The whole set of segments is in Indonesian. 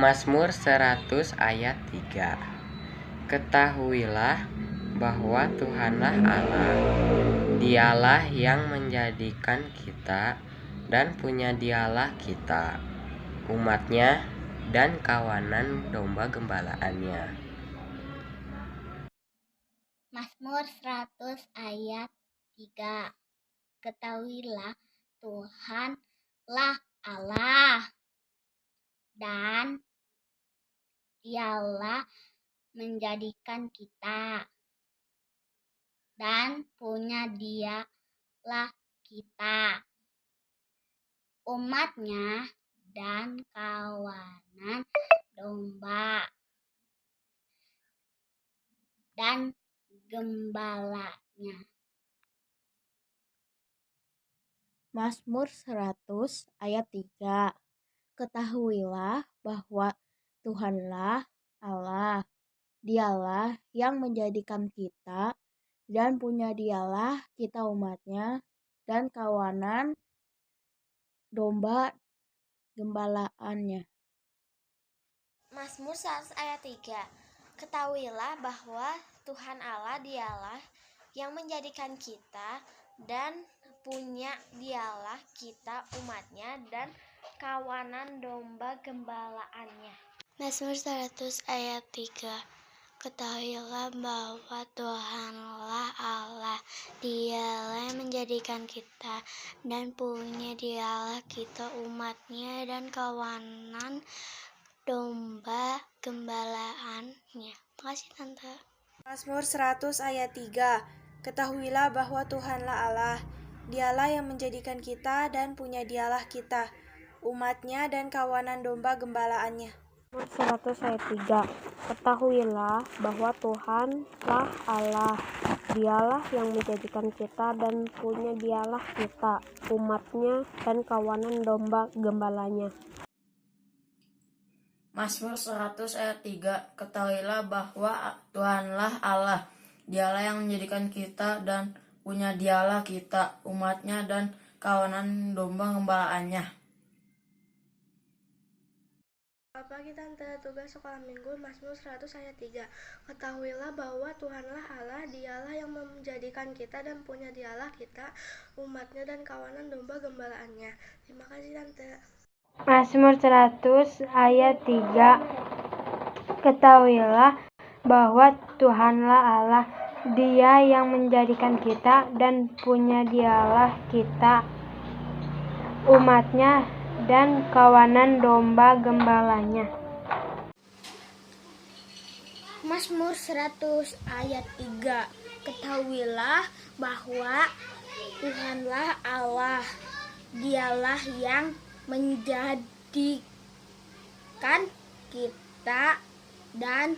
Mazmur 100 ayat 3. Ketahuilah bahwa Tuhanlah Allah, Dialah yang menjadikan kita dan punya Dialah kita, umatnya dan kawanan domba gembalaannya. Mazmur 100 ayat 3. Ketahuilah Tuhanlah Allah, dan Dialah menjadikan kita dan punya Dialah kita, umatnya dan kawanan domba dan gembalanya. Mazmur 100 ayat 3. Ketahuilah bahwa Tuhanlah Allah, Dialah yang menjadikan kita dan punya Dialah kita umatnya dan kawanan domba gembalaannya. Mazmur 100 ayat 3. Ketahuilah bahwa Tuhan Allah Dialah yang menjadikan kita dan punya Dialah kita umatnya dan kawanan domba gembalaannya. Mazmur 100 ayat 3. Ketahuilah bahwa Tuhanlah Allah, Dialah yang menjadikan kita dan punya Dialah kita umatnya dan kawanan domba gembalaannya. Makasih Tante. Mazmur 100 ayat 3. Ketahuilah bahwa Tuhanlah Allah, Dialah yang menjadikan kita dan punya Dialah kita, umatnya dan kawanan domba gembalaannya. Mazmur 100 ayat 3. Ketahuilah bahwa Tuhanlah Allah, Dialah yang menjadikan kita dan punya Dialah kita, umatnya dan kawanan domba gembalanya. Mazmur 100 ayat 3. Ketahuilah bahwa Tuhanlah Allah, Dialah yang menjadikan kita dan punya Dialah kita, umatnya dan kawanan domba gembalaannya. Selamat pagi Tante, tugas sekolah minggu Mazmur 100 ayat 3. Ketahuilah bahwa Tuhanlah Allah, Dialah yang menjadikan kita dan punya Dialah kita, umatnya dan kawanan domba gembalaannya. Terima kasih Tante. Mazmur 100 ayat 3. Ketahuilah bahwa Tuhanlah Allah, Dia yang menjadikan kita dan punya Dialah kita, umatnya dan kawanan domba gembalanya. Mazmur 100 ayat 3. Ketahuilah bahwa Tuhanlah Allah, Dialah yang menjadikan kita dan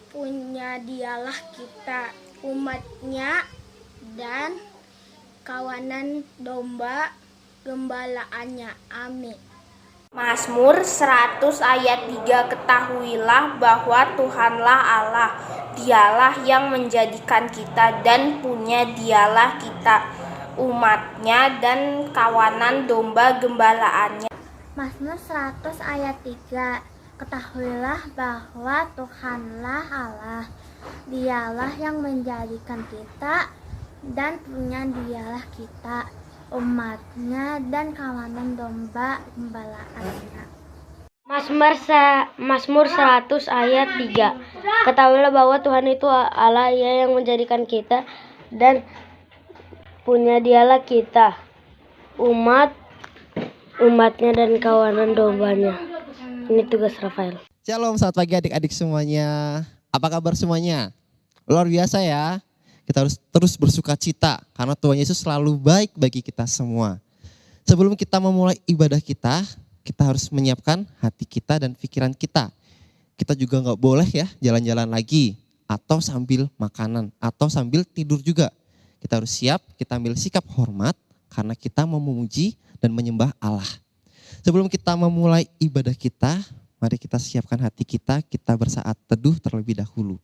punya Dialah kita, umatnya dan kawanan domba gembalaannya. Amin. Mazmur 100 ayat 3. Ketahuilah bahwa Tuhanlah Allah, Dialah yang menjadikan kita dan punya Dialah kita, umatnya dan kawanan domba gembalaannya. Mazmur 100 ayat 3. Ketahuilah bahwa Tuhanlah Allah, Dialah yang menjadikan kita dan punya Dialah kita, umatnya dan kawanan domba gembalaannya. Mazmur 100 ayat 3. Ketahuilah bahwa Tuhan itu Allah, Ia yang menjadikan kita dan punya Dialah kita, umatnya dan kawanan dombanya. Ini tugas Rafael. Shalom, selamat pagi adik-adik semuanya. Apa kabar semuanya? Luar biasa ya. Kita harus terus bersuka cita karena Tuhan Yesus selalu baik bagi kita semua. Sebelum kita memulai ibadah kita harus menyiapkan hati kita dan pikiran kita. Kita juga gak boleh ya jalan-jalan lagi atau sambil makanan atau sambil tidur juga. Kita harus siap, kita ambil sikap hormat karena kita mau memuji dan menyembah Allah. Sebelum kita memulai ibadah kita, mari kita siapkan hati kita bersaat teduh terlebih dahulu.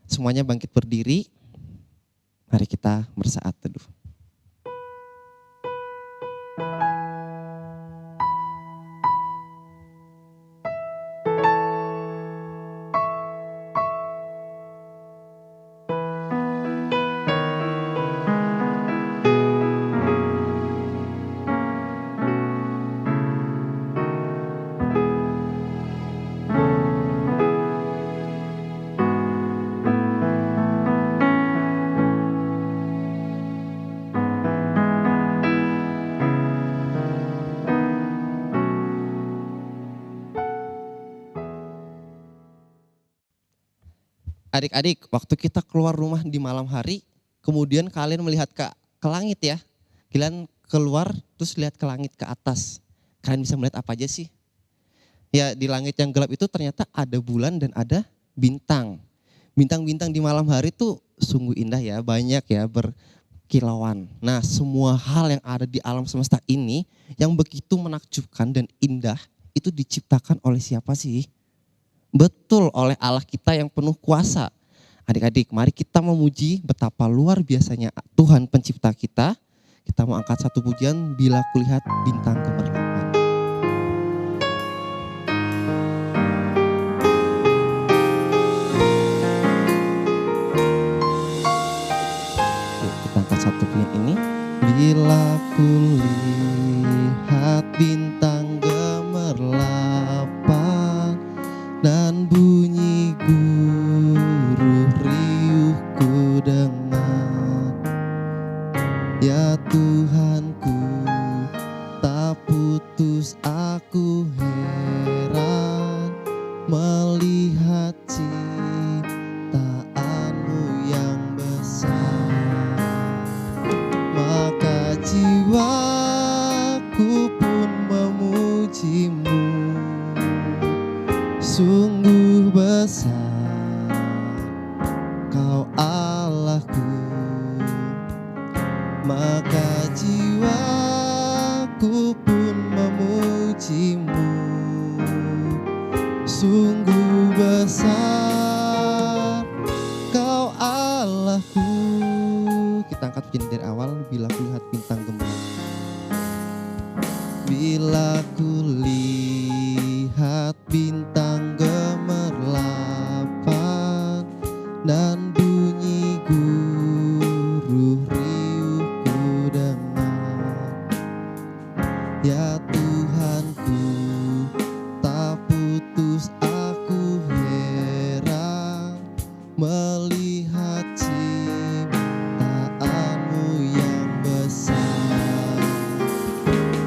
Semuanya bangkit berdiri, mari kita bersaat teduh. Adik-adik, waktu kita keluar rumah di malam hari, kemudian kalian melihat ke langit ya. Kalian keluar terus lihat ke langit ke atas. Kalian bisa melihat apa aja sih? Ya di langit yang gelap itu ternyata ada bulan dan ada bintang. Bintang-bintang di malam hari itu sungguh indah ya, banyak ya berkilauan. Nah semua hal yang ada di alam semesta ini yang begitu menakjubkan dan indah itu diciptakan oleh siapa sih? Betul, oleh Allah kita yang penuh kuasa. Adik-adik, mari kita memuji betapa luar biasanya Tuhan pencipta kita. Kita mau angkat satu pujian, Bila Kulihat Bintang Gemerlapan. Kita angkat satu pujian ini. Bila kulihat bintang gemerlapan dan bunyi guruh riuh ku dengar, ya Tuhanku tak putus aku heran melihat ciptaanmu yang besar. Maka jiwaku pun memujimu, sungguh besar Kau Allahku. Maka jiwaku pun memujimu, sungguh besar Kau Allahku. Kita angkat pujian dari awal. Bila kulihat bintang gemerlap, bila kulihat bintang gemerlapan dan bunyi guruh riuh ku dengar, ya Tuhanku tak putus aku heran melihat ciptaanmu yang besar.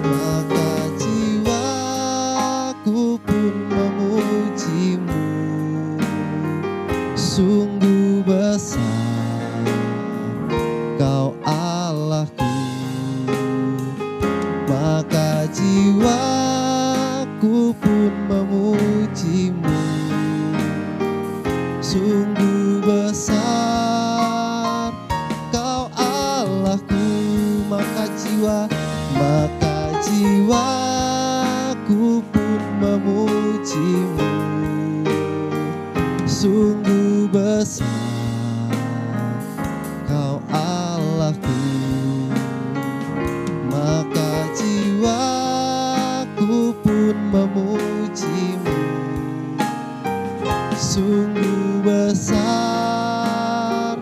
Maka jiwaku pun memujimu, sungguh besar Kau Allahku. Maka jiwaku pun memujimu, sungguh besar Kau Allahku. Maka jiwaku pun memujimu, sungguh besar Kau Allahku. Maka jiwaku pun memujimu, sungguh besar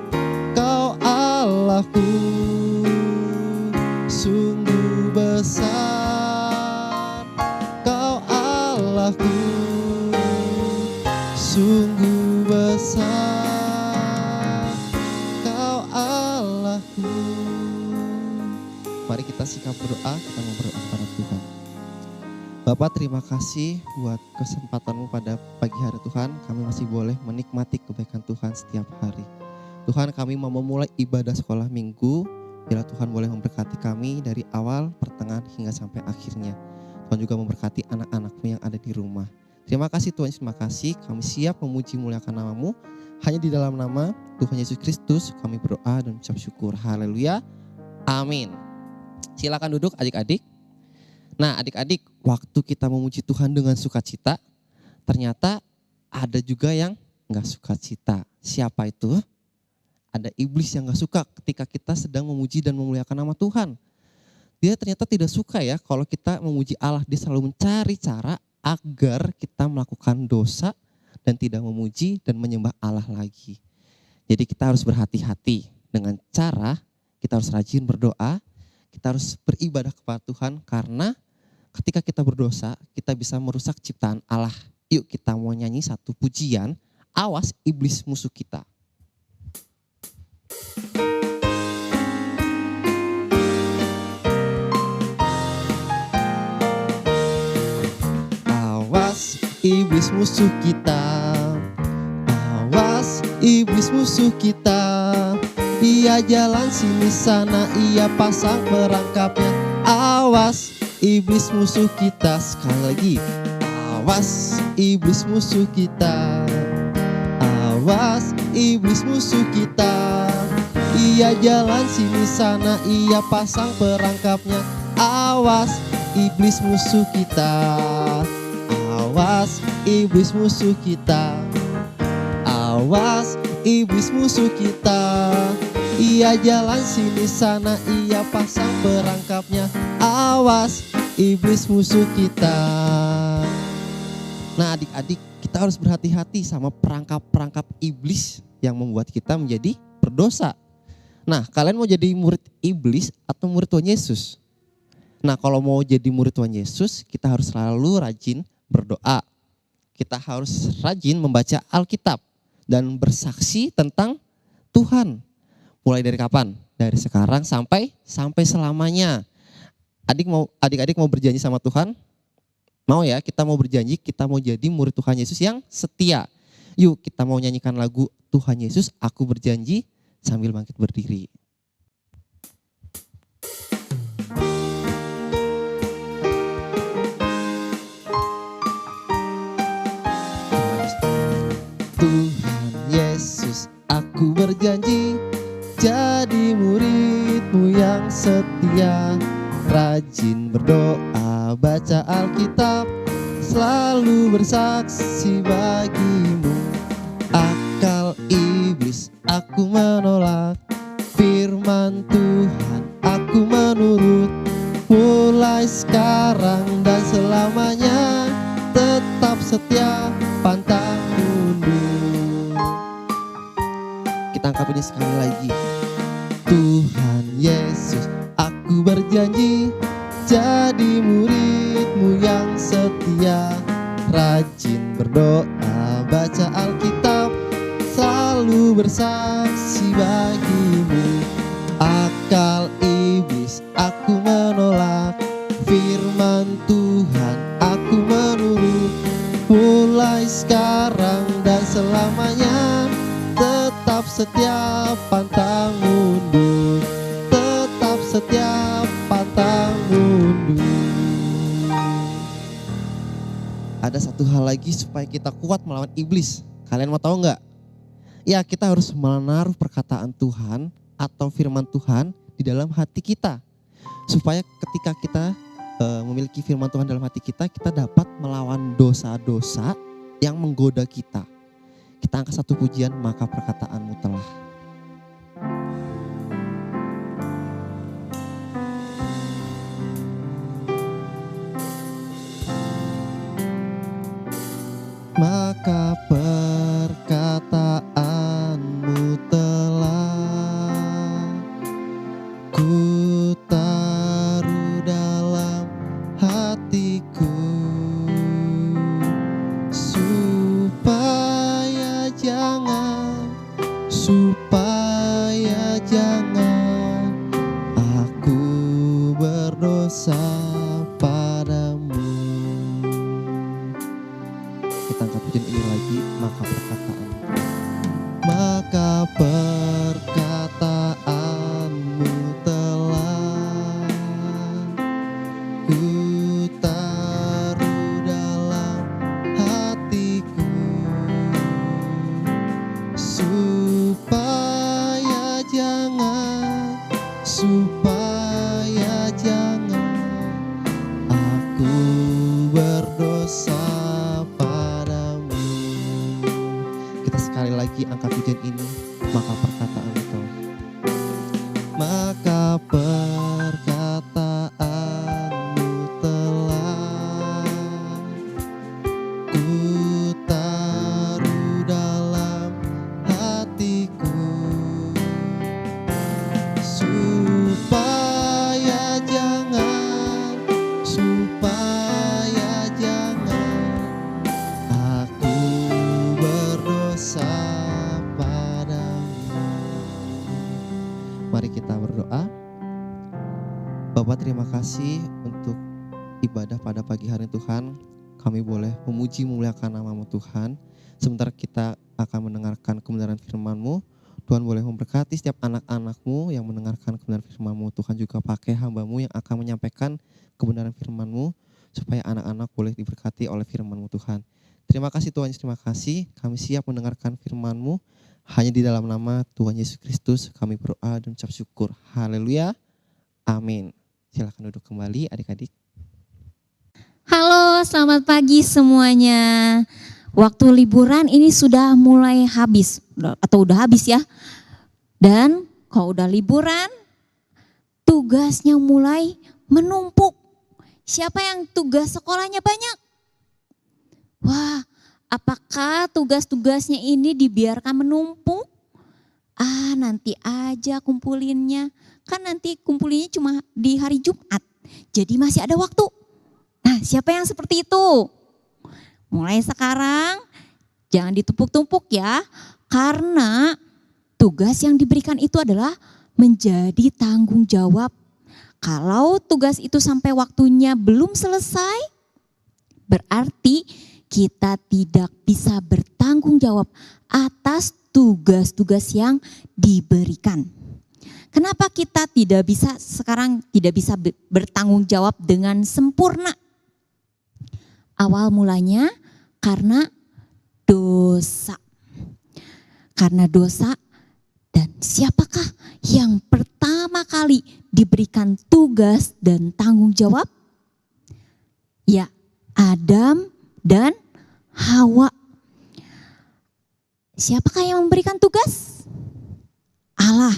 Kau Allahku. Sungguh besar Kau Allahku, sungguh besar Kau Allahku. Mari kita sikap berdoa, kita mau berdoa kepada Tuhan. Bapak, terima kasih buat kesempatan-Mu pada pagi hari Tuhan. Kami masih boleh menikmati kebaikan Tuhan setiap hari. Tuhan, kami mau memulai ibadah sekolah minggu. Bila Tuhan boleh memberkati kami dari awal, pertengahan hingga sampai akhirnya. Tuhan juga memberkati anak-anak-Mu yang ada di rumah. Terima kasih Tuhan, terima kasih. Kami siap memuji muliakan nama-Mu. Hanya di dalam nama Tuhan Yesus Kristus kami berdoa dan ucap syukur. Haleluya. Amin. Silakan duduk adik-adik. Nah adik-adik, waktu kita memuji Tuhan dengan sukacita, ternyata ada juga yang gak sukacita. Siapa itu? Ada iblis yang gak suka ketika kita sedang memuji dan memuliakan nama Tuhan. Dia ternyata tidak suka ya kalau kita memuji Allah. Dia selalu mencari cara agar kita melakukan dosa dan tidak memuji dan menyembah Allah lagi. Jadi kita harus berhati-hati dengan cara kita harus rajin berdoa, kita harus beribadah kepada Tuhan karena ketika kita berdosa, kita bisa merusak ciptaan Allah. Yuk kita mau nyanyi satu pujian, awas iblis musuh kita. Awas iblis musuh kita, awas iblis musuh kita. Ia jalan sini sana, ia pasang perangkapnya. Awas iblis musuh kita. Sekali lagi, awas iblis musuh kita, awas iblis musuh kita. Ia jalan sini sana, ia pasang perangkapnya. Awas iblis musuh kita, awas iblis musuh kita, awas iblis musuh kita. Ia jalan sini sana, ia pasang perangkapnya. Awas iblis musuh kita. Nah adik-adik, kita harus berhati-hati sama perangkap-perangkap iblis yang membuat kita menjadi berdosa. Nah kalian mau jadi murid iblis atau murid Tuhan Yesus? Nah kalau mau jadi murid Tuhan Yesus, kita harus selalu rajin berdoa. Kita harus rajin membaca Alkitab dan bersaksi tentang Tuhan. Mulai dari kapan? Dari sekarang sampai selamanya. Adik-adik mau berjanji sama Tuhan? Mau ya, kita mau berjanji, kita mau jadi murid Tuhan Yesus yang setia. Yuk kita mau nyanyikan lagu Tuhan Yesus, aku berjanji sambil bangkit berdiri. Tuhan Yesus, aku berjanji jadi murid-Mu yang setia, rajin berdoa, baca Alkitab, selalu bersaksi bagi-Mu. Akal iblis aku menolak, firman Tuhan aku menurut. Mulai sekarang dan selamanya, tetap setia, pantang mundur. Kita angkat bunyi sekali lagi. Tuhan Yesus, aku berjanji jadi murid-Mu yang setia, rajin berdoa, baca Alkitab, selalu bersaksi bagi-Mu. Akal iblis aku menolak, firman Tuhan aku menurut. Mulai sekarang dan selamanya, tetap setia, pantang mundur. Tetap setia, pantang mundur. Ada satu hal lagi supaya kita kuat melawan iblis. Kalian mau tahu nggak? Ya, kita harus menaruh perkataan Tuhan atau firman Tuhan di dalam hati kita. Supaya ketika kita memiliki firman Tuhan dalam hati kita, kita dapat melawan dosa-dosa yang menggoda kita. Kita angkat satu pujian, maka perkataanmu telah. Maka perkataanmu telah ku taruh dalam hatiku, supaya jangan aku berdosa padamu. kita angkat pujian ini lagi, maka perkataanmu telah ku taruh dalam hatiku, supaya jangan aku berdosa padamu. Kita sekali lagi angkat pujian ini, maka perkataan itu, maka perkataanmu telah ku taruh dalam hatiku, supaya jangan aku berdosa padamu. Mari kita berdoa. Bapa, terima kasih untuk ibadah pada pagi hari Tuhan. Kami boleh memuji memuliakan nama-Mu Tuhan. Sementara kita akan mendengarkan kebenaran firman-Mu, Tuhan boleh memberkati setiap anak-anak-Mu yang mendengarkan kebenaran firman-Mu. Tuhan juga pakai hamba-Mu yang akan menyampaikan kebenaran firman-Mu, supaya anak-anak boleh diberkati oleh firman-Mu Tuhan. Terima kasih Tuhan Yesus, terima kasih. Kami siap mendengarkan firman-Mu. Hanya di dalam nama Tuhan Yesus Kristus kami berdoa dan ucap syukur. Haleluya. Amin. Silakan duduk kembali adik-adik. Halo, selamat pagi semuanya. Waktu liburan ini sudah mulai habis atau udah habis ya. Dan kalau udah liburan, tugasnya mulai menumpuk. Siapa yang tugas sekolahnya banyak? Wah, apakah tugas-tugasnya ini dibiarkan menumpuk? Nanti aja kumpulinnya. Kan nanti kumpulinnya cuma di hari Jumat. Jadi masih ada waktu. Nah, siapa yang seperti itu? Mulai sekarang jangan ditumpuk-tumpuk ya. Karena tugas yang diberikan itu adalah menjadi tanggung jawab. Kalau tugas itu sampai waktunya belum selesai, berarti kita tidak bisa bertanggung jawab atas tugas-tugas yang diberikan. Kenapa kita tidak bisa bertanggung jawab dengan sempurna? Awal mulanya karena dosa. Karena dosa, dan siapakah yang pertama kali diberikan tugas dan tanggung jawab? Ya, Adam dan Hawa. Siapakah yang memberikan tugas? Allah.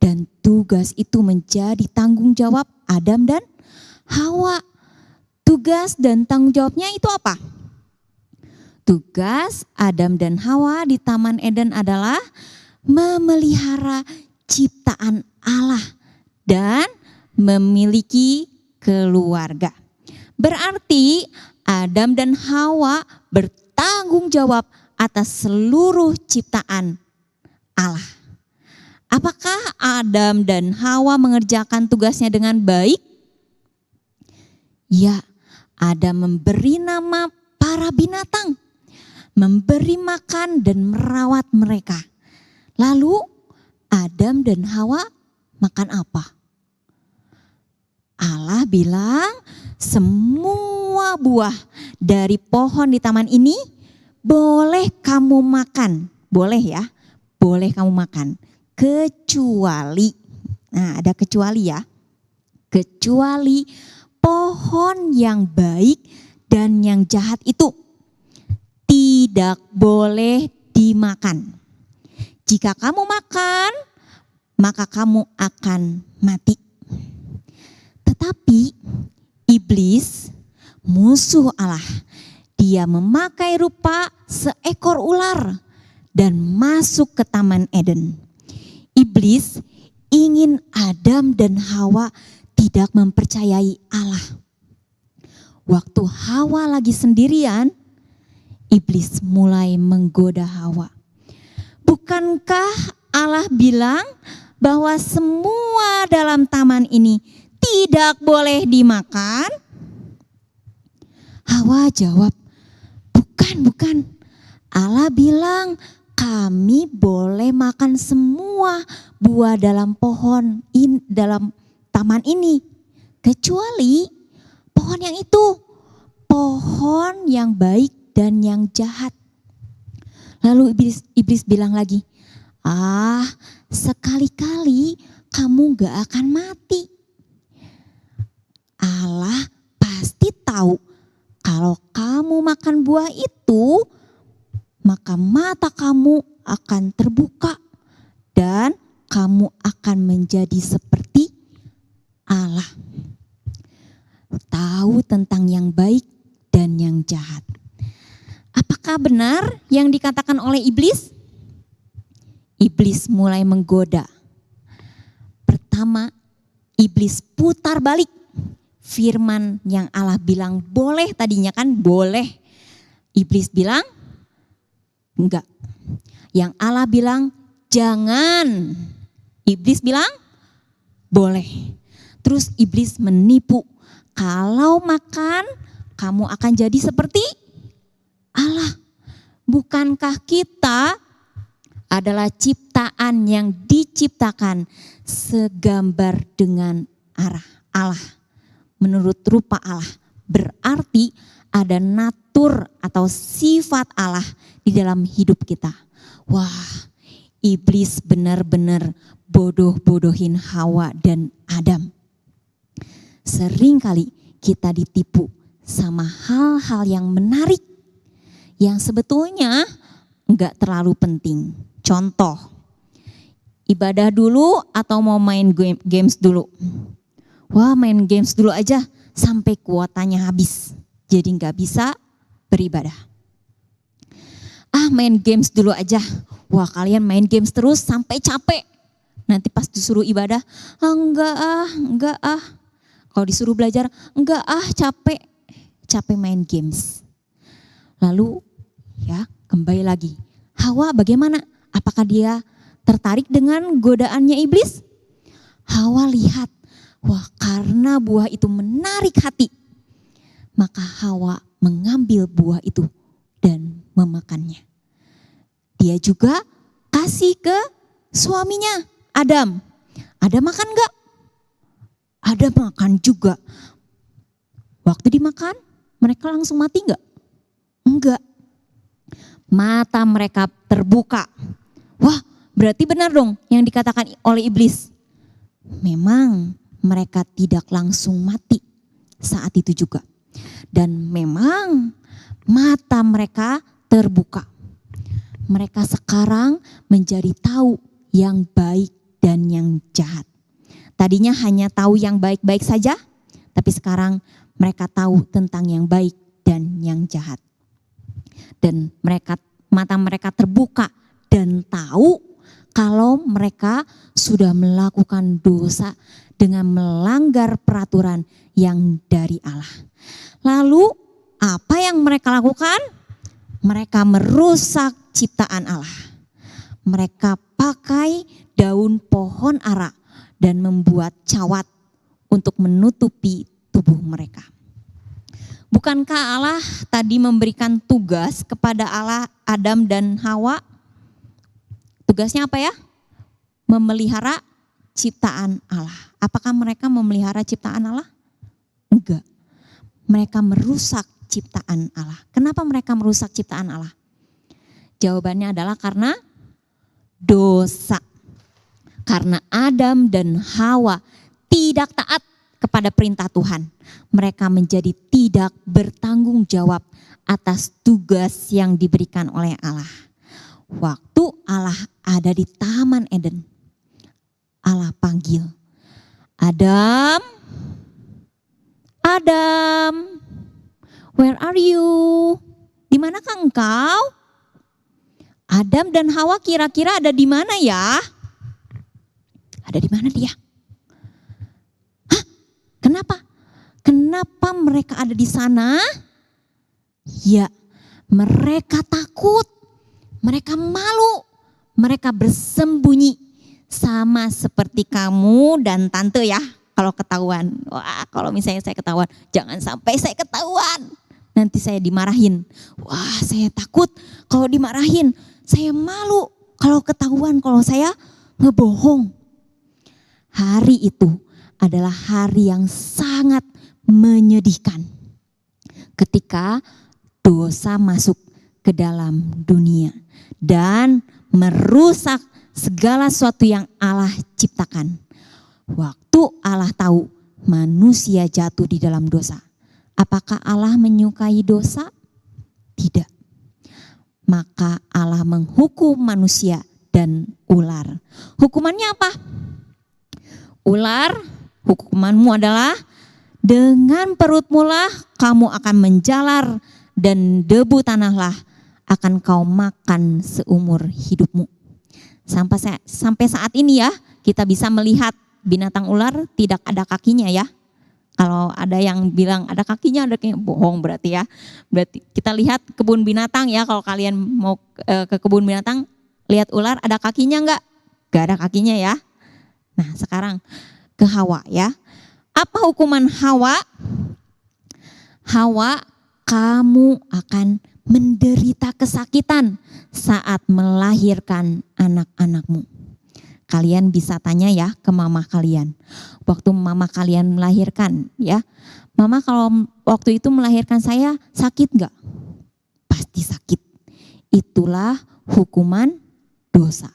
Dan tugas itu menjadi tanggung jawab Adam dan Hawa. Tugas dan tanggung jawabnya itu apa? Tugas Adam dan Hawa di Taman Eden adalah memelihara ciptaan Allah dan memiliki keluarga. Berarti Adam dan Hawa bertanggung jawab atas seluruh ciptaan Allah. Apakah Adam dan Hawa mengerjakan tugasnya dengan baik? Ya, Adam memberi nama para binatang, memberi makan dan merawat mereka. Lalu Adam dan Hawa makan apa? Allah bilang semua buah dari pohon di taman ini boleh kamu makan. Boleh ya, boleh kamu makan. Kecuali, nah ada kecuali ya. Kecuali pohon yang baik dan yang jahat itu tidak boleh dimakan. Jika kamu makan, maka kamu akan mati. Tetapi iblis, musuh Allah, dia memakai rupa seekor ular dan masuk ke Taman Eden. Iblis ingin Adam dan Hawa tidak mempercayai Allah. Waktu Hawa lagi sendirian, iblis mulai menggoda Hawa. Bukankah Allah bilang bahwa semua dalam taman ini tidak boleh dimakan? Hawa jawab, Bukan. Allah bilang kami boleh makan semua buah dalam dalam taman ini. Kecuali pohon yang itu. Pohon yang baik dan yang jahat. Lalu iblis bilang lagi, sekali-kali kamu gak akan mati. Allah pasti tahu kalau kamu makan buah itu, maka mata kamu akan terbuka dan kamu akan menjadi seperti Allah. Tahu tentang yang baik dan yang jahat. Apakah benar yang dikatakan oleh iblis? Iblis mulai menggoda. Pertama, iblis putar balik firman yang Allah bilang boleh, tadinya kan boleh. Iblis bilang enggak. Yang Allah bilang jangan. Iblis bilang boleh. Terus iblis menipu. Kalau makan kamu akan jadi seperti Allah. Bukankah kita adalah ciptaan yang diciptakan segambar dengan Allah, menurut rupa Allah. Berarti ada natur atau sifat Allah di dalam hidup kita. Wah, iblis benar-benar bodoh-bodohin Hawa dan Adam. Seringkali kita ditipu sama hal-hal yang menarik yang sebetulnya enggak terlalu penting. Contoh, ibadah dulu atau mau main games dulu? Wah, main games dulu aja sampai kuotanya habis. Jadi enggak bisa beribadah. Main games dulu aja. Wah, kalian main games terus sampai capek. Nanti pas disuruh ibadah, enggak. Kalau disuruh belajar, enggak capek main games. Lalu ya kembali lagi. Hawa bagaimana? Apakah dia tertarik dengan godaannya iblis? Hawa lihat, wah karena buah itu menarik hati. Maka Hawa mengambil buah itu dan memakannya. Dia juga kasih ke suaminya Adam. Adam makan enggak? Adam makan juga. Waktu dimakan mereka langsung mati enggak? Enggak. Mata mereka terbuka. Wah, berarti benar dong yang dikatakan oleh iblis. Memang mereka tidak langsung mati saat itu juga. Dan memang mata mereka terbuka. Mereka sekarang menjadi tahu yang baik dan yang jahat. Tadinya hanya tahu yang baik-baik saja, tapi sekarang mereka tahu tentang yang baik dan yang jahat. Dan mata mereka terbuka dan tahu kalau mereka sudah melakukan dosa dengan melanggar peraturan yang dari Allah. Lalu apa yang mereka lakukan? Mereka merusak ciptaan Allah. Mereka pakai daun pohon ara dan membuat cawat untuk menutupi tubuh mereka. Bukankah Allah tadi memberikan tugas kepada Adam dan Hawa? Tugasnya apa ya? Memelihara ciptaan Allah. Apakah mereka memelihara ciptaan Allah? Enggak. Mereka merusak ciptaan Allah. Kenapa mereka merusak ciptaan Allah? Jawabannya adalah karena dosa. Karena Adam dan Hawa tidak taat kepada perintah Tuhan. Mereka menjadi tidak bertanggung jawab atas tugas yang diberikan oleh Allah. Waktu Allah ada di Taman Eden, Allah panggil, Adam, where are you? Di manakah engkau? Adam dan Hawa kira-kira ada di mana ya? Ada di mana dia? Hah? Kenapa? Kenapa mereka ada di sana? Ya, mereka takut. Mereka malu. Mereka bersembunyi. Sama seperti kamu dan tante ya. Kalau ketahuan. Wah, kalau misalnya saya ketahuan. Jangan sampai saya ketahuan. nanti saya dimarahin. Wah, saya takut kalau dimarahin. Saya malu kalau ketahuan kalau saya ngebohong. Hari itu adalah hari yang sangat menyedihkan. Ketika dosa masuk ke dalam dunia dan merusak segala sesuatu yang Allah ciptakan. Waktu Allah tahu manusia jatuh di dalam dosa, apakah Allah menyukai dosa? Tidak. Maka Allah menghukum manusia dan ular. Hukumannya apa? Ular, hukumanmu adalah dengan perutmu lah kamu akan menjalar dan debu tanahlah akan kau makan seumur hidupmu. Sampai saat ini ya kita bisa melihat binatang ular tidak ada kakinya ya. Kalau ada yang bilang ada kakinya, ada kakinya, bohong berarti ya. Berarti kita lihat kebun binatang ya, kalau kalian mau ke kebun binatang, lihat ular ada kakinya enggak? Enggak ada kakinya ya. Nah sekarang ke Hawa ya. Apa hukuman Hawa? Hawa, kamu akan menderita kesakitan saat melahirkan anak-anakmu. Kalian bisa tanya ya ke mama kalian. Waktu mama kalian melahirkan ya. Mama kalau waktu itu melahirkan saya sakit gak? Pasti sakit. Itulah hukuman dosa.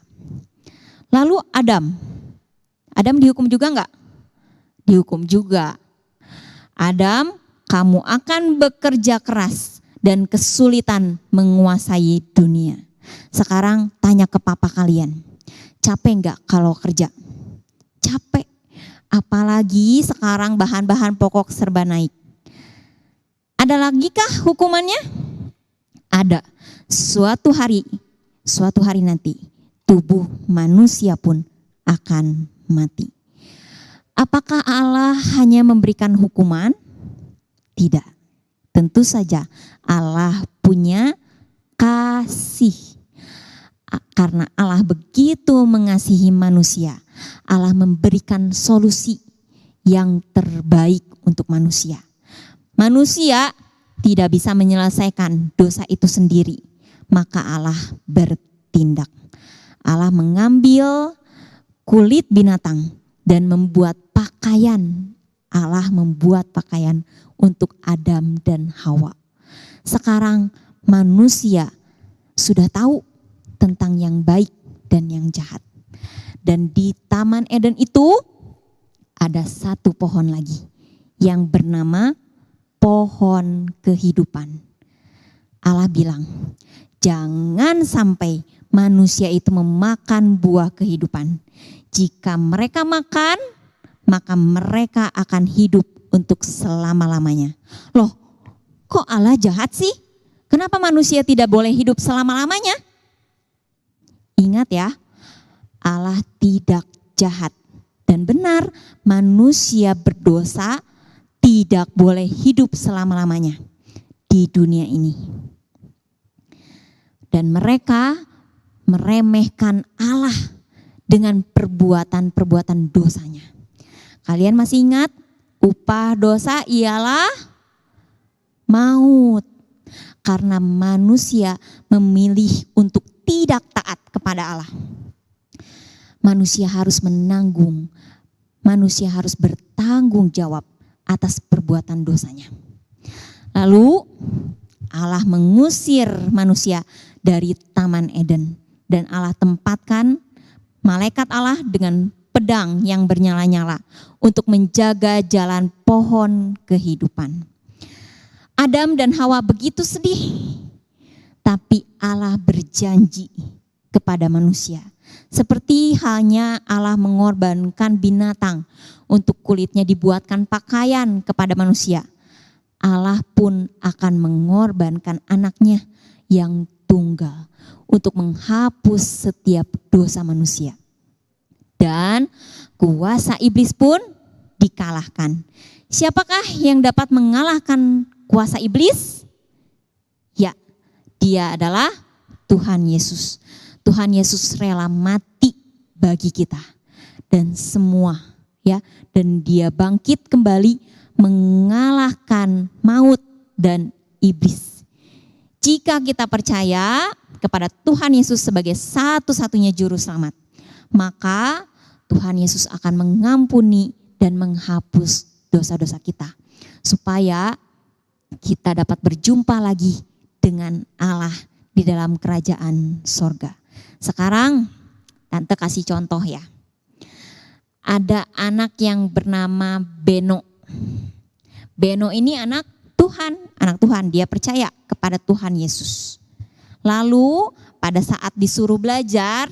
Lalu Adam. Adam dihukum juga gak? Dihukum juga. Adam, kamu akan bekerja keras dan kesulitan menguasai dunia. Sekarang tanya ke papa kalian. Capek enggak kalau kerja? Capek. Apalagi sekarang bahan-bahan pokok serba naik. Ada lagi kah hukumannya? Ada. Suatu hari nanti tubuh manusia pun akan mati. Apakah Allah hanya memberikan hukuman? Tidak. Tentu saja Allah punya kasih. Karena Allah begitu mengasihi manusia, Allah memberikan solusi yang terbaik untuk manusia. Manusia tidak bisa menyelesaikan dosa itu sendiri, maka Allah bertindak. Allah mengambil kulit binatang dan membuat pakaian. Allah membuat pakaian untuk Adam dan Hawa. Sekarang manusia sudah tahu tentang yang baik dan yang jahat. Dan di Taman Eden itu ada satu pohon lagi yang bernama pohon kehidupan. Allah bilang, jangan sampai manusia itu memakan buah kehidupan. Jika mereka makan, maka mereka akan hidup untuk selama-lamanya. Loh, kok Allah jahat sih? Kenapa manusia tidak boleh hidup selama-lamanya? Ingat ya, Allah tidak jahat dan benar manusia berdosa tidak boleh hidup selama-lamanya di dunia ini. Dan mereka meremehkan Allah dengan perbuatan-perbuatan dosanya. Kalian masih ingat upah dosa ialah maut. Karena manusia memilih untuk tidak taat kepada Allah. Manusia harus menanggung, manusia harus bertanggung jawab atas perbuatan dosanya. Lalu Allah mengusir manusia dari Taman Eden dan Allah tempatkan malaikat Allah dengan pedang yang bernyala-nyala untuk menjaga jalan pohon kehidupan. Adam dan Hawa begitu sedih, tapi Allah berjanji kepada manusia. Seperti halnya Allah mengorbankan binatang untuk kulitnya dibuatkan pakaian kepada manusia. Allah pun akan mengorbankan anaknya yang tunggal untuk menghapus setiap dosa manusia. Dan kuasa iblis pun dikalahkan. Siapakah yang dapat mengalahkan kuasa iblis? Ya, dia adalah Tuhan Yesus. Tuhan Yesus rela mati bagi kita dan semua ya, dan dia bangkit kembali mengalahkan maut dan iblis. Jika kita percaya kepada Tuhan Yesus sebagai satu-satunya juru selamat, maka Tuhan Yesus akan mengampuni dan menghapus dosa-dosa kita, supaya kita dapat berjumpa lagi dengan Allah di dalam kerajaan sorga. Sekarang Tante kasih contoh ya. Ada anak yang bernama Beno. Beno ini anak Tuhan, dia percaya kepada Tuhan Yesus. Lalu pada saat disuruh belajar,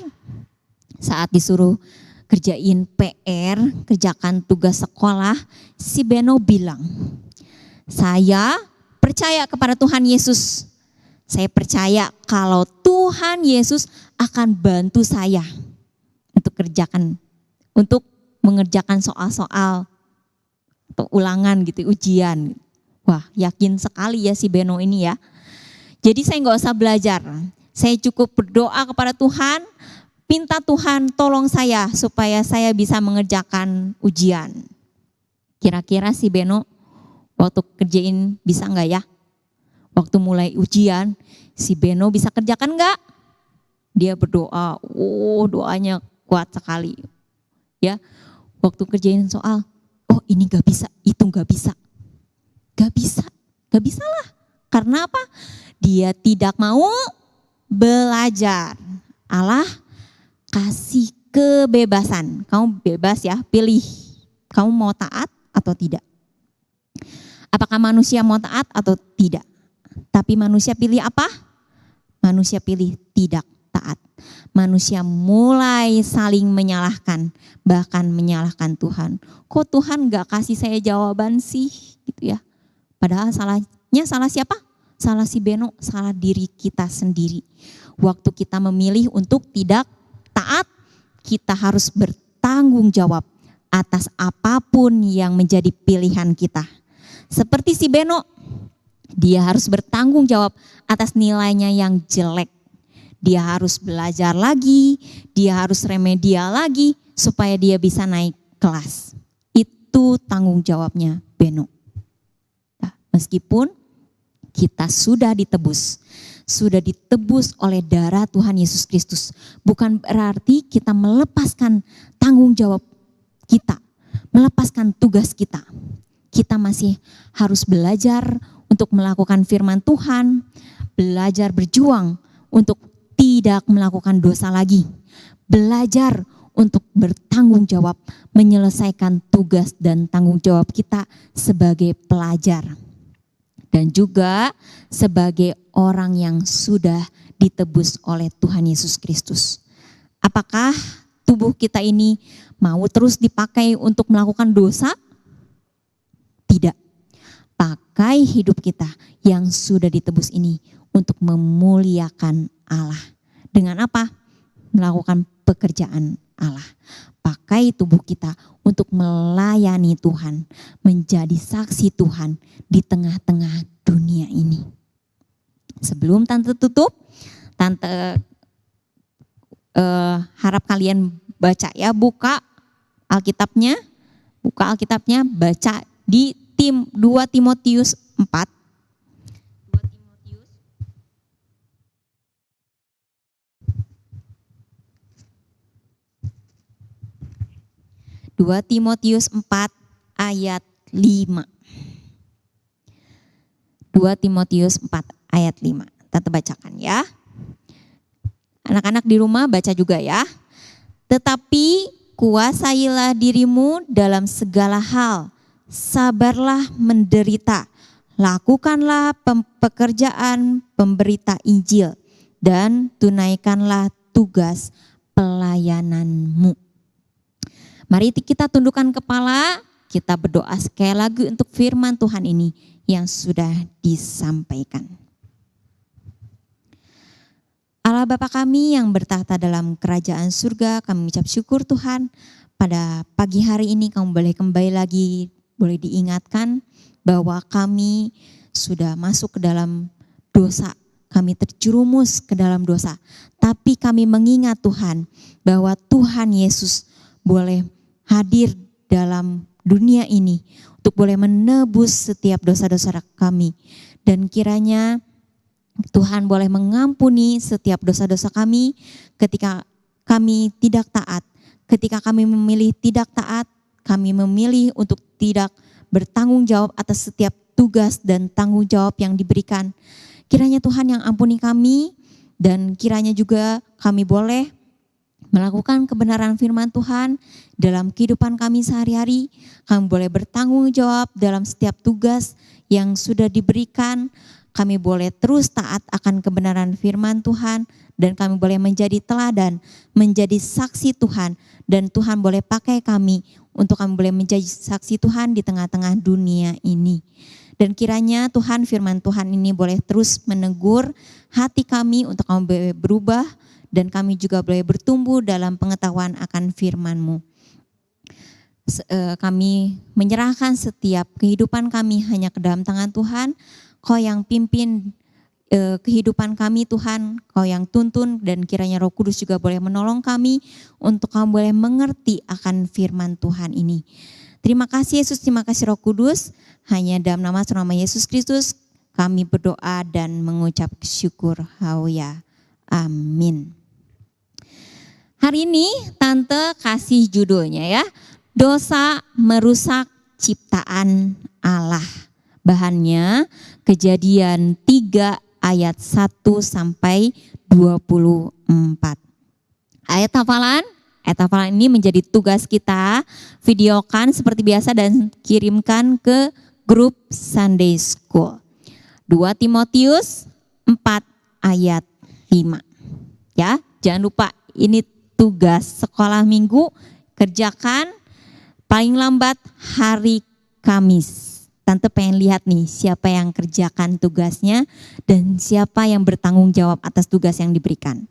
saat disuruh kerjain PR, kerjakan tugas sekolah, si Beno bilang, saya percaya kepada Tuhan Yesus. Saya percaya kalau Tuhan Yesus akan bantu saya untuk mengerjakan soal-soal atau ulangan gitu, ujian. Wah, yakin sekali ya si Beno ini ya. Jadi saya nggak usah belajar. Saya cukup berdoa kepada Tuhan, minta Tuhan tolong saya supaya saya bisa mengerjakan ujian. Kira-kira si Beno waktu kerjain bisa nggak ya? Waktu mulai ujian, si Beno bisa kerjakan nggak? Dia berdoa, doanya kuat sekali. Ya, waktu kerjain soal, ini nggak bisa, itu nggak bisa. Gak bisa lah. Karena apa? Dia tidak mau belajar. Allah kasih kebebasan. Kamu bebas ya, pilih. Kamu mau taat atau tidak. Apakah manusia mau taat atau tidak? Tapi manusia pilih apa? Manusia pilih tidak taat. Manusia mulai saling menyalahkan, bahkan menyalahkan Tuhan. Kok Tuhan gak kasih saya jawaban sih? Gitu ya. Padahal salahnya salah siapa? Salah si Beno, salah diri kita sendiri. Waktu kita memilih untuk tidak taat, kita harus bertanggung jawab atas apapun yang menjadi pilihan kita. Seperti si Beno, dia harus bertanggung jawab atas nilainya yang jelek. Dia harus belajar lagi, dia harus remedial lagi supaya dia bisa naik kelas. Itu tanggung jawabnya Beno. Meskipun kita sudah ditebus oleh darah Tuhan Yesus Kristus, bukan berarti kita melepaskan tanggung jawab kita, melepaskan tugas kita. Kita masih harus belajar untuk melakukan firman Tuhan, belajar berjuang untuk tidak melakukan dosa lagi, belajar untuk bertanggung jawab, menyelesaikan tugas dan tanggung jawab kita sebagai pelajar. Dan juga sebagai orang yang sudah ditebus oleh Tuhan Yesus Kristus. Apakah tubuh kita ini mau terus dipakai untuk melakukan dosa? Tidak. Pakai hidup kita yang sudah ditebus ini untuk memuliakan Allah. Dengan apa? Melakukan pekerjaan Allah. Pakai tubuh kita untuk melayani Tuhan, menjadi saksi Tuhan di tengah-tengah dunia ini. Sebelum Tante tutup, Tante harap kalian baca ya, buka Alkitabnya, baca di 2 Timotius 4. 2 Timotius 4 ayat 5. 2 Timotius 4 ayat 5. Tante bacakan ya. Anak-anak di rumah baca juga ya. Tetapi kuasailah dirimu dalam segala hal. Sabarlah menderita. Lakukanlah pekerjaan pemberita Injil. Dan tunaikanlah tugas pelayananmu. Mari kita tundukkan kepala, kita berdoa sekali lagi untuk firman Tuhan ini yang sudah disampaikan. Allah Bapa kami yang bertahta dalam kerajaan surga, kami mengucap syukur Tuhan. Pada pagi hari ini kamu boleh kembali lagi, boleh diingatkan bahwa kami sudah masuk ke dalam dosa. Kami terjerumus ke dalam dosa. Tapi kami mengingat Tuhan bahwa Tuhan Yesus boleh hadir dalam dunia ini untuk boleh menebus setiap dosa-dosa kami. Dan kiranya Tuhan boleh mengampuni setiap dosa-dosa kami ketika kami tidak taat. Ketika kami memilih tidak taat, kami memilih untuk tidak bertanggung jawab atas setiap tugas dan tanggung jawab yang diberikan. Kiranya Tuhan yang ampuni kami, dan kiranya juga kami boleh melakukan kebenaran firman Tuhan dalam kehidupan kami sehari-hari. Kami boleh bertanggung jawab dalam setiap tugas yang sudah diberikan. Kami boleh terus taat akan kebenaran firman Tuhan, dan kami boleh menjadi teladan, menjadi saksi Tuhan, dan Tuhan boleh pakai kami untuk kami boleh menjadi saksi Tuhan di tengah-tengah dunia ini. Dan kiranya Tuhan, firman Tuhan ini boleh terus menegur hati kami untuk kami boleh berubah, dan kami juga boleh bertumbuh dalam pengetahuan akan firman-Mu. Kami menyerahkan setiap kehidupan kami hanya ke dalam tangan Tuhan. Kau yang pimpin kehidupan kami Tuhan, Kau yang tuntun, dan kiranya Roh Kudus juga boleh menolong kami untuk kami boleh mengerti akan firman Tuhan ini. Terima kasih Yesus, terima kasih Roh Kudus. Hanya dalam nama Yesus Kristus kami berdoa dan mengucap syukur. Haleluya. Amin. Hari ini Tante kasih judulnya ya, dosa merusak ciptaan Allah. Bahannya Kejadian 3 ayat 1 sampai 24. Ayat hafalan ini menjadi tugas kita, videokan seperti biasa dan kirimkan ke grup Sunday School. 2 Timotius 4 ayat 5. Ya, jangan lupa ini tugas sekolah minggu, kerjakan paling lambat hari Kamis. Tante pengen lihat nih siapa yang kerjakan tugasnya dan siapa yang bertanggung jawab atas tugas yang diberikan.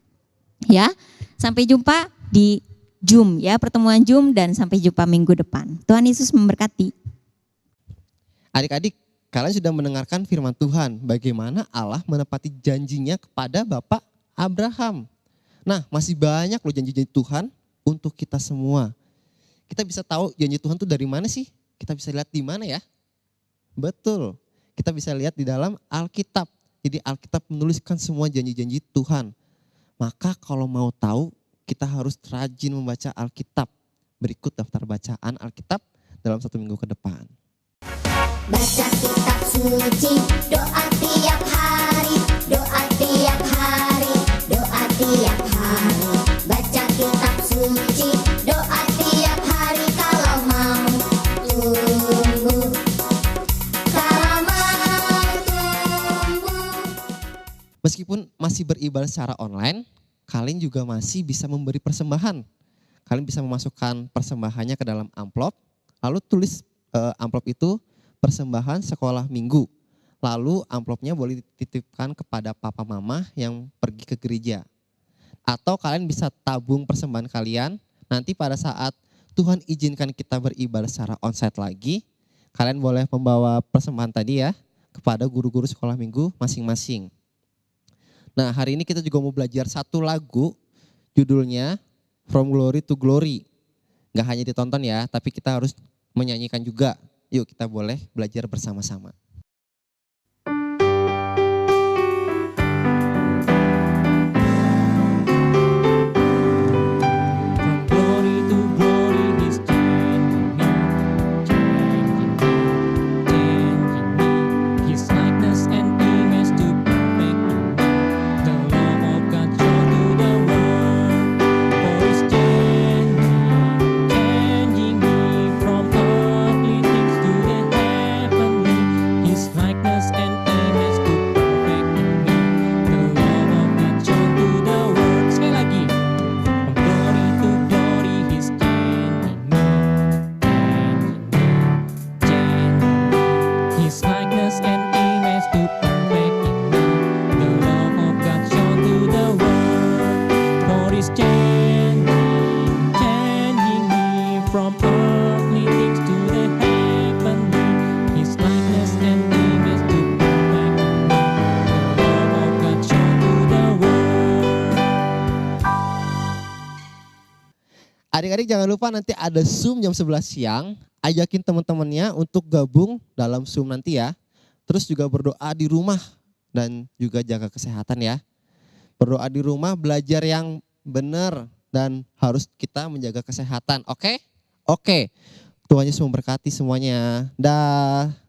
Ya, sampai jumpa di Zoom ya, pertemuan Zoom, dan sampai jumpa minggu depan. Tuhan Yesus memberkati. Adik-adik, kalian sudah mendengarkan firman Tuhan, bagaimana Allah menepati janjinya kepada Bapak Abraham. Nah, masih banyak loh janji-janji Tuhan untuk kita semua. Kita bisa tahu janji Tuhan itu dari mana sih? Kita bisa lihat di mana ya? Betul, kita bisa lihat di dalam Alkitab. Jadi Alkitab menuliskan semua janji-janji Tuhan. Maka kalau mau tahu, kita harus rajin membaca Alkitab. Berikut daftar bacaan Alkitab dalam 1 minggu ke depan. Baca kitab suci, doa tiap hari, doa tiap hari, doa tiap hari. Baca kitab suci, doa tiap hari kalau mau tumbuh. Meskipun masih beribadah secara online, kalian juga masih bisa memberi persembahan. Kalian bisa memasukkan persembahannya ke dalam amplop, lalu tulis amplop itu persembahan sekolah minggu. Lalu amplopnya boleh dititipkan kepada papa mama yang pergi ke gereja. Atau kalian bisa tabung persembahan kalian, nanti pada saat Tuhan izinkan kita beribadah secara onsite lagi, kalian boleh membawa persembahan tadi ya kepada guru-guru sekolah minggu masing-masing. Nah, hari ini kita juga mau belajar satu lagu, judulnya From Glory to Glory. Gak hanya ditonton ya, tapi kita harus menyanyikan juga. Yuk kita boleh belajar bersama-sama. Adik-adik jangan lupa nanti ada Zoom jam 11 siang, ajakin teman-temannya untuk gabung dalam Zoom nanti ya. Terus juga berdoa di rumah dan juga jaga kesehatan ya. Berdoa di rumah, belajar yang benar dan harus kita menjaga kesehatan. Oke? Oke. Tuhan Yesus memberkati semuanya. Dah.